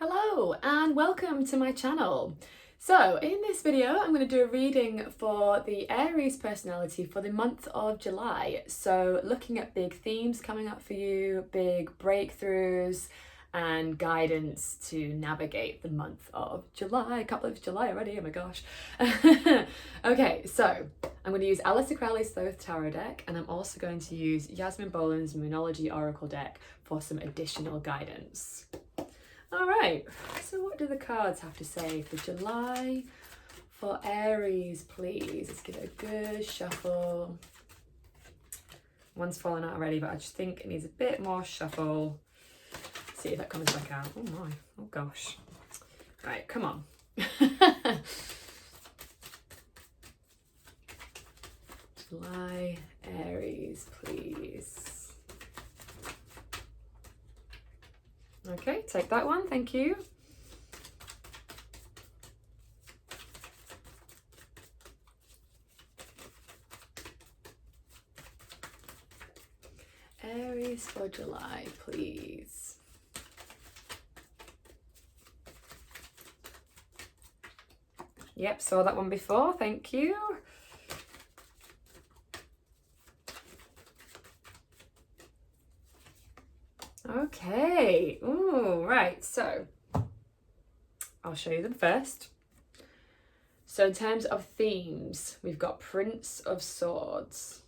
Hello and welcome to my channel. So in this video I'm going to do a reading for the Aries personality for the month of July. So looking at big themes coming up for you, big breakthroughs and guidance to navigate the month of July. I can't believe it's July already, oh my gosh. Okay, so I'm going to use Alistair Crowley's Thoth Deck, and I'm also going to use Yasmin Boland's Moonology Oracle deck for some additional guidance. All right, so what do the cards have to say for July for Aries, please? Let's give it a good shuffle. One's fallen out already, but I just think it needs a bit more shuffle. See if that comes back out. Oh my, oh gosh. Right, come on. July, Aries, please. Okay, take that one, thank you. Aries for July, please. Yep, saw that one before, thank you. Okay, ooh, right, so I'll show you them first. So in terms of themes, we've got Prince of Swords,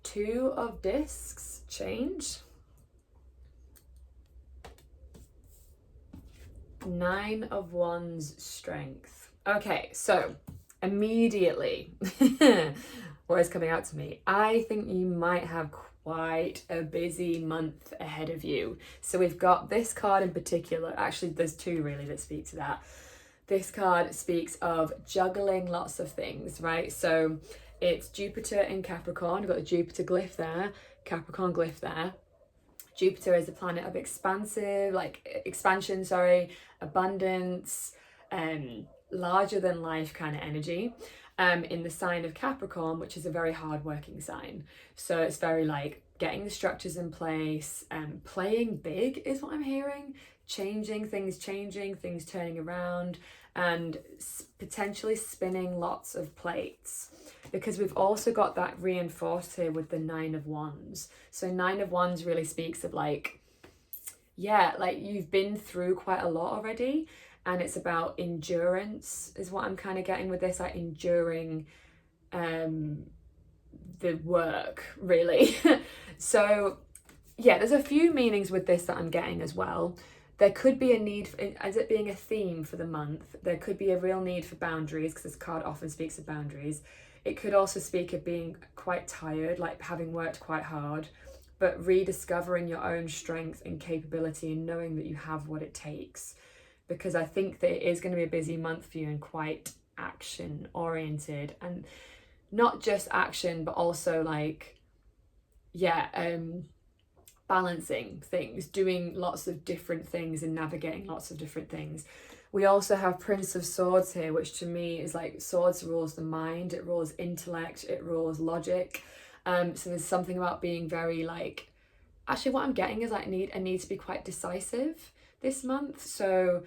Two of Discs, change, Nine of Wands, strength. Okay, so immediately, what is coming out to me? I think you might have quite a busy month ahead of you. So we've got this card in particular. Actually, there's two really that speak to that. This card speaks of juggling lots of things, right? So it's Jupiter in Capricorn. We've got the Jupiter glyph there, Capricorn glyph there. Jupiter is the planet of expansion, abundance, larger than life kind of energy. In the sign of Capricorn, which is a very hard-working sign. So it's very like getting the structures in place, playing big is what I'm hearing, changing things turning around, and potentially spinning lots of plates. Because we've also got that reinforced here with the Nine of Wands. So Nine of Wands really speaks of like, yeah, like you've been through quite a lot already. And it's about endurance is what I'm kind of getting with this, like enduring the work, really. So yeah, there's a few meanings with this that I'm getting as well. There could be a need, as it being a theme for the month, there could be a real need for boundaries, because this card often speaks of boundaries. It could also speak of being quite tired, like having worked quite hard, but rediscovering your own strength and capability and knowing that you have what it takes. Because I think that it is going to be a busy month for you and quite action oriented, and not just action, but also like, yeah, balancing things, doing lots of different things and navigating lots of different things. We also have Prince of Swords here, which to me is like swords rules the mind, it rules intellect, it rules logic. So there's something about being very like, actually what I'm getting is like I need to be quite decisive this month. So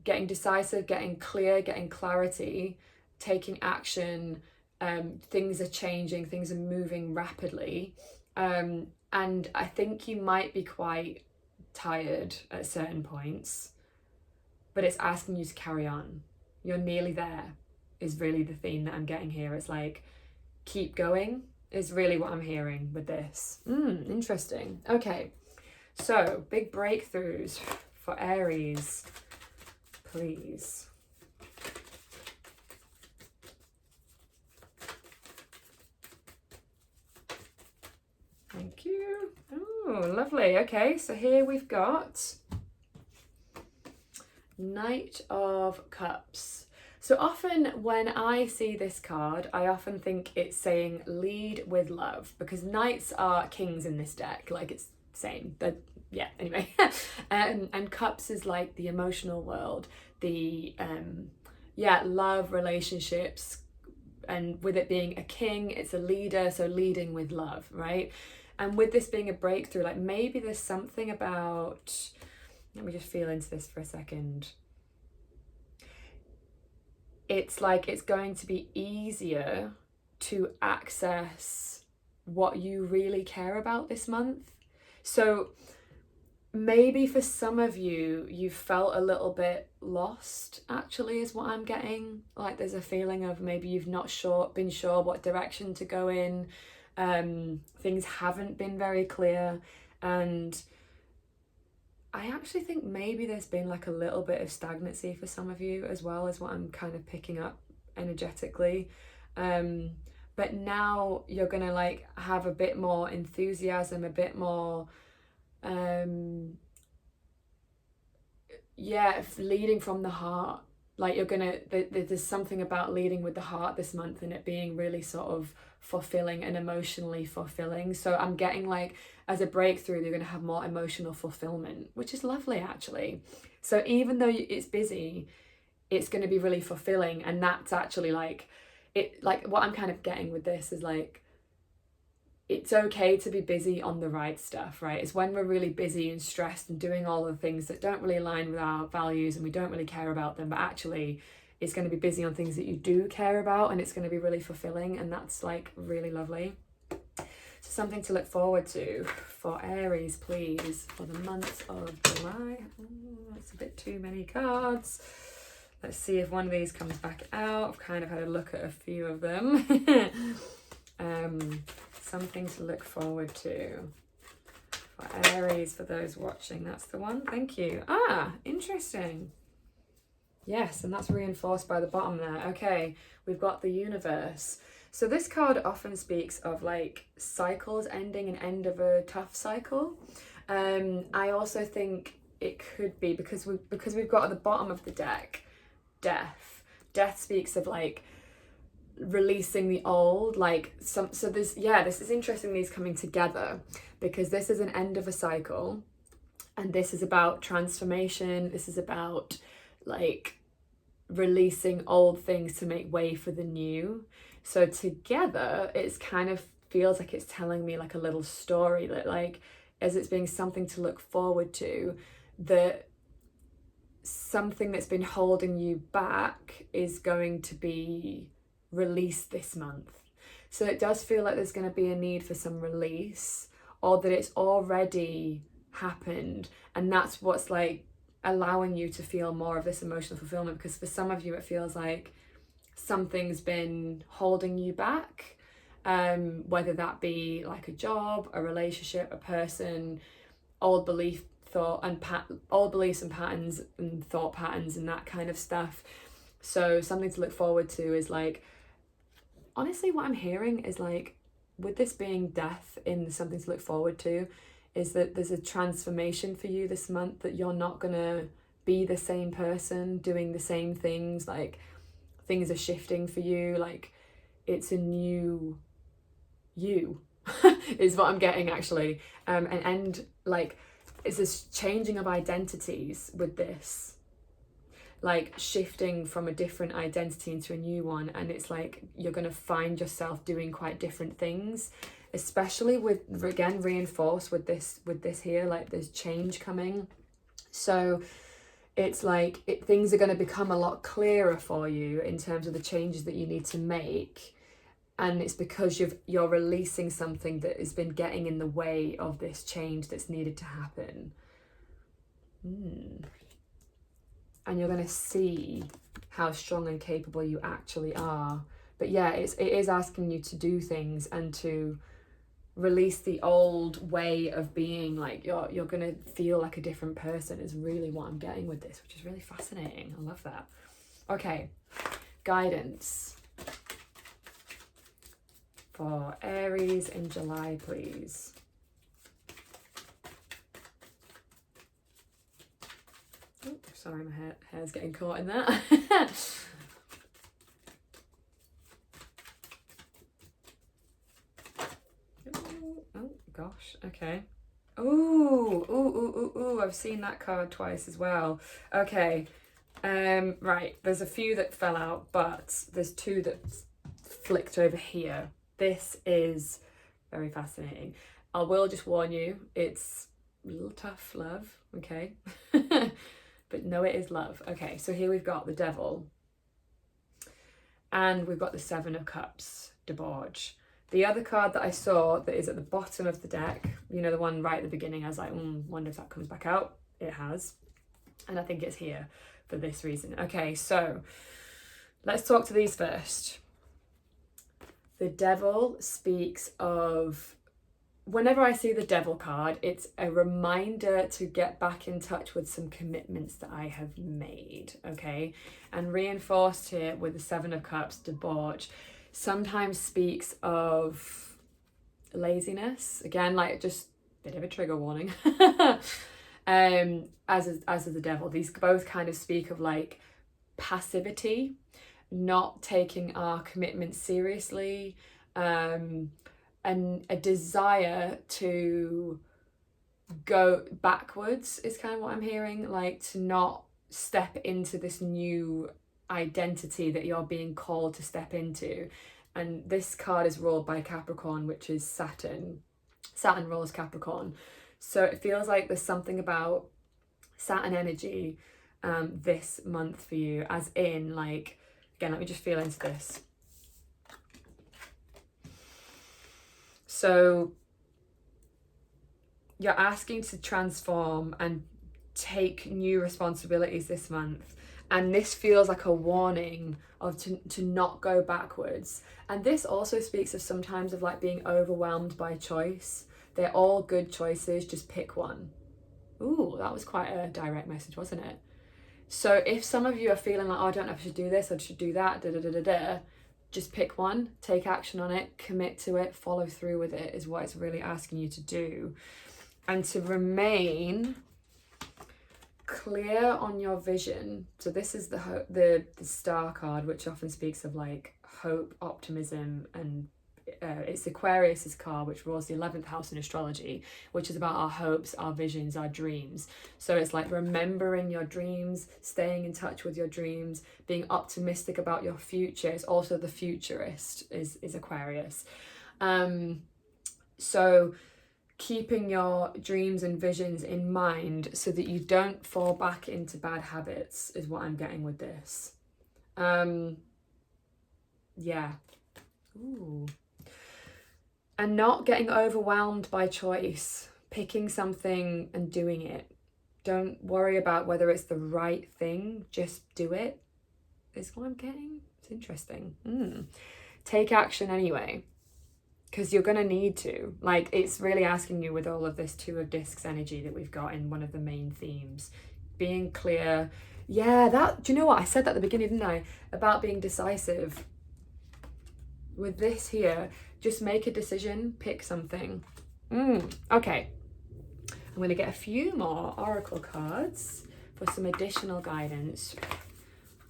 getting decisive, getting clear, getting clarity, taking action. Things are changing, things are moving rapidly. And I think you might be quite tired at certain points, but it's asking you to carry on. You're nearly there is really the theme that I'm getting here. It's like, keep going is really what I'm hearing with this. Interesting. Okay, so big breakthroughs for Aries, please. Thank you. Oh, lovely. Okay, so here we've got Knight of Cups. So often when I see this card, I often think it's saying lead with love, because knights are kings in this deck, like it's saying that, yeah, anyway. And cups is like the emotional world, the love, relationships, and with it being a king, it's a leader, so leading with love, right? And with this being a breakthrough, like maybe there's something about, let me just feel into this for a second. It's like it's going to be easier to access what you really care about this month. So maybe for some of you, you felt a little bit lost, actually, is what I'm getting. Like there's a feeling of maybe you've not been sure what direction to go in. Things haven't been very clear. And I actually think maybe there's been like a little bit of stagnancy for some of you as well, is what I'm kind of picking up energetically. But now you're gonna like have a bit more enthusiasm, a bit more leading from the heart. Like you're gonna, there's something about leading with the heart this month and it being really sort of fulfilling and emotionally fulfilling. So I'm getting like, as a breakthrough, you're gonna have more emotional fulfillment, which is lovely actually. So even though it's busy, it's gonna be really fulfilling. And that's actually like, what I'm kind of getting with this is like, it's okay to be busy on the right stuff, right? It's when we're really busy and stressed and doing all the things that don't really align with our values and we don't really care about them, but actually it's going to be busy on things that you do care about and it's going to be really fulfilling, and that's like really lovely. So something to look forward to for Aries, please, for the month of July. That's a bit too many cards. Let's see if one of these comes back out. I've kind of had a look at a few of them. Something to look forward to for Aries, for those watching. That's the one. Thank you. Interesting. Yes, and that's reinforced by the bottom there. Okay, we've got the universe. So this card often speaks of like cycles ending, an end of a tough cycle. I also think it could be because we've got at the bottom of the deck death. Death speaks of like releasing the old, like so this is interesting, these coming together, because this is an end of a cycle and this is about transformation. This is about like releasing old things to make way for the new. So together it's kind of feels like it's telling me like a little story that like, as it's being something to look forward to, that something that's been holding you back is going to be released this month. So it does feel like there's going to be a need for some release, or that it's already happened, and that's what's like allowing you to feel more of this emotional fulfillment. Because for some of you it feels like something's been holding you back, whether that be like a job, a relationship, a person, old beliefs and patterns and thought patterns and that kind of stuff. So something to look forward to is like, honestly, what I'm hearing is like, with this being death in something to look forward to, is that there's a transformation for you this month, that you're not gonna be the same person doing the same things. Like things are shifting for you, like it's a new you is what I'm getting actually. And like it's this changing of identities with this, like shifting from a different identity into a new one. And it's like you're going to find yourself doing quite different things, especially with, again, reinforced with this here, like there's change coming. So it's like things are going to become a lot clearer for you in terms of the changes that you need to make. And it's because you're releasing something that has been getting in the way of this change that's needed to happen. And you're going to see how strong and capable you actually are. But yeah, it is asking you to do things and to release the old way of being. Like you're going to feel like a different person is really what I'm getting with this, which is really fascinating. I love that. Okay, guidance for Aries in July, please. Oh, sorry, my hair's getting caught in that. Oh gosh, okay. Ooh, I've seen that card twice as well. Okay, right, there's a few that fell out, but there's two that flicked over here. This is very fascinating. I will just warn you, it's a little tough love, okay? But no, it is love. Okay, so here we've got the Devil. And we've got the Seven of Cups, Debauch. The other card that I saw that is at the bottom of the deck, you know, the one right at the beginning, I was like, wonder if that comes back out. It has. And I think it's here for this reason. Okay, so let's talk to these first. The Devil speaks of, whenever I see the Devil card, it's a reminder to get back in touch with some commitments that I have made, okay? And reinforced here with the Seven of Cups, Debauch, sometimes speaks of laziness. Again, like just a bit of a trigger warning. As is the Devil. These both kind of speak of like passivity, not taking our commitment seriously, and a desire to go backwards is kind of what I'm hearing, like to not step into this new identity that you're being called to step into. And this card is ruled by Capricorn, which is Saturn. Saturn rules Capricorn. So it feels like there's something about Saturn energy this month for you, as in like, again, let me just feel into this. So you're asking to transform and take new responsibilities this month. And this feels like a warning of to not go backwards. And this also speaks of sometimes of like being overwhelmed by choice. They're all good choices, just pick one. Ooh, that was quite a direct message, wasn't it? So if some of you are feeling like, oh, I don't know if I should do this, I should do that, just pick one, take action on it, commit to it, follow through with it is what it's really asking you to do. And to remain clear on your vision. So this is the Star card, which often speaks of like hope, optimism, and it's Aquarius's card, which rules the 11th house in astrology, which is about our hopes, our visions, our dreams. So it's like remembering your dreams, staying in touch with your dreams, being optimistic about your future. It's also the futurist is Aquarius. So keeping your dreams and visions in mind so that you don't fall back into bad habits is what I'm getting with this. Yeah. Ooh. And not getting overwhelmed by choice, picking something and doing it. Don't worry about whether it's the right thing, just do it, is what I'm getting. It's interesting. Take action anyway, because you're going to need to. Like, it's really asking you with all of this Two of Discs energy that we've got in one of the main themes. Being clear. Yeah, that, do you know what? I said that at the beginning, didn't I? About being decisive. With this here, just make a decision, pick something. Okay. I'm going to get a few more oracle cards for some additional guidance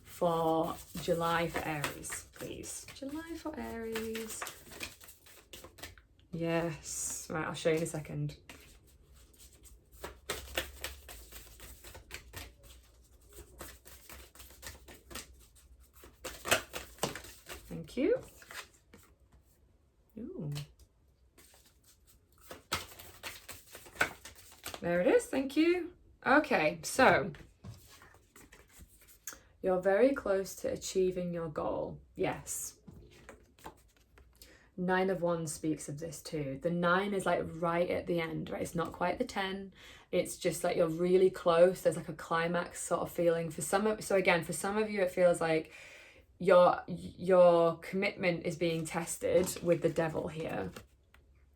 for July for Aries, please. July for Aries. Yes. Right, I'll show you in a second. Thank you. Ooh. There it is, thank you. Okay, so you're very close to achieving your goal. Yes. 9 of Wands speaks of this too. The 9 is like right at the end, right? It's not quite the 10. It's just like you're really close. There's like a climax sort of feeling. For some of you, it feels like your commitment is being tested with the Devil here,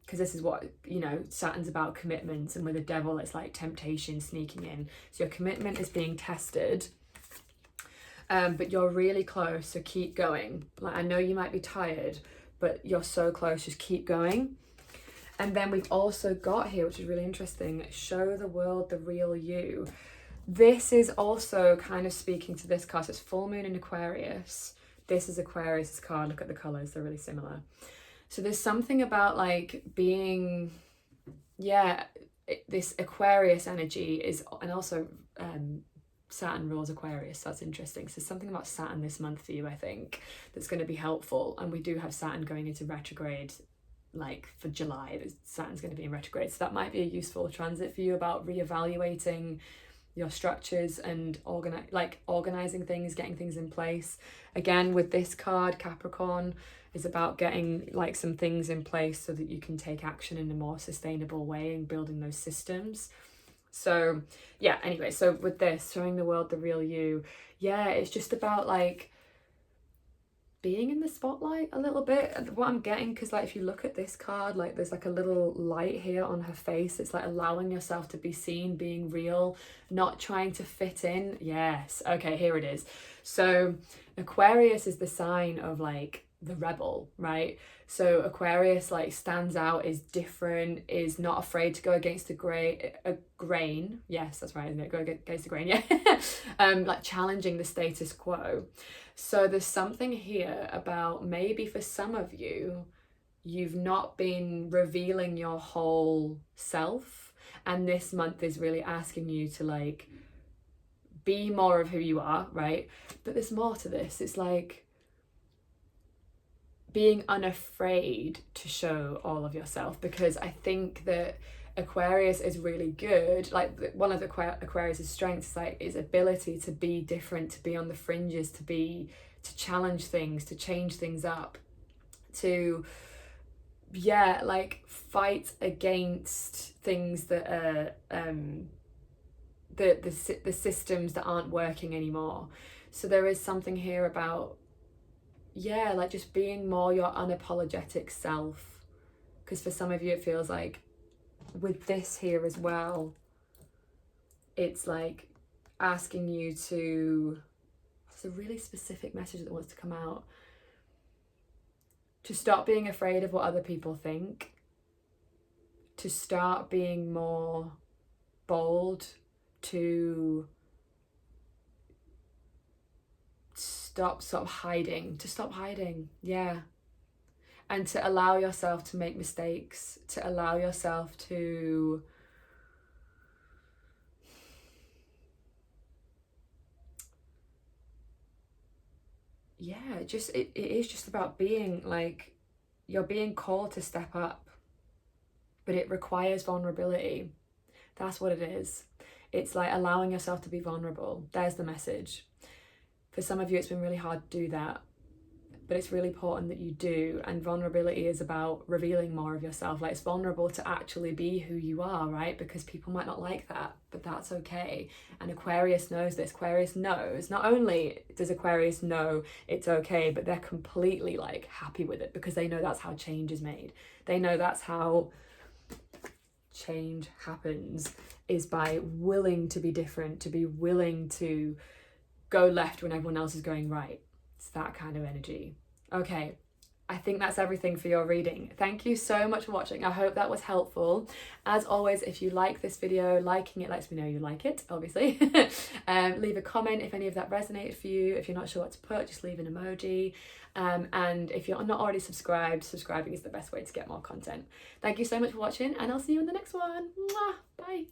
because this is what, you know, Saturn's about, commitments, and with the Devil it's like temptation sneaking in. So your commitment is being tested, but you're really close, so keep going. Like, I know you might be tired, but you're so close, just keep going. And then we've also got here, which is really interesting, show the world the real you. This is also kind of speaking to this card. So it's full moon in Aquarius. This is Aquarius's card. Look at the colors, they're really similar. So there's something about like being, this Aquarius energy is, and also Saturn rules Aquarius, so that's interesting. So something about Saturn this month for you, I think, that's going to be helpful. And we do have Saturn going into retrograde like for July, Saturn's going to be in retrograde, so that might be a useful transit for you about reevaluating your structures and organizing things, getting things in place. Again, with this card, Capricorn is about getting like some things in place so that you can take action in a more sustainable way and building those systems. So yeah, anyway, so with this, showing the world the real you, yeah, it's just about like being in the spotlight a little bit. What I'm getting, because like if you look at this card, like there's like a little light here on her face. It's like allowing yourself to be seen, being real, not trying to fit in. Yes, okay, here it is. So Aquarius is the sign of like the rebel, right? So Aquarius like stands out, is different, is not afraid to go against a grain. Yes, that's right, isn't it? Go against the grain, yeah. Like challenging the status quo. So there's something here about maybe for some of you, you've not been revealing your whole self, and this month is really asking you to like be more of who you are, right? But there's more to this. It's like being unafraid to show all of yourself, because I think that Aquarius is really good. Like one of the Aquarius's strengths is like its ability to be different, to be on the fringes, to challenge things, to change things up, to like fight against things that are the systems that aren't working anymore. So there is something here about like just being more your unapologetic self, because for some of you it feels like with this here as well, it's like asking you to, it's a really specific message that wants to come out, to stop being afraid of what other people think, to start being more bold, to stop hiding, yeah, and to allow yourself to make mistakes, to allow yourself to just it is just about being like, you're being called to step up, but it requires vulnerability. That's what it is. It's like allowing yourself to be vulnerable. There's the message. For some of you, it's been really hard to do that, but it's really important that you do. And vulnerability is about revealing more of yourself. Like, it's vulnerable to actually be who you are, right? Because people might not like that, but that's okay. And Aquarius knows this. Aquarius knows, not only does Aquarius know it's okay, but they're completely like happy with it, because they know that's how change is made. They know that's how change happens, is by willing to be different, to be willing to go left when everyone else is going right. It's that kind of energy. Okay, I think that's everything for your reading. Thank you so much for watching. I hope that was helpful. As always, if you like this video, liking it lets me know you like it, obviously. Leave a comment if any of that resonated for you. If you're not sure what to put, just leave an emoji. And if you're not already subscribed, subscribing is the best way to get more content. Thank you so much for watching, and I'll see you in the next one. Mwah! Bye.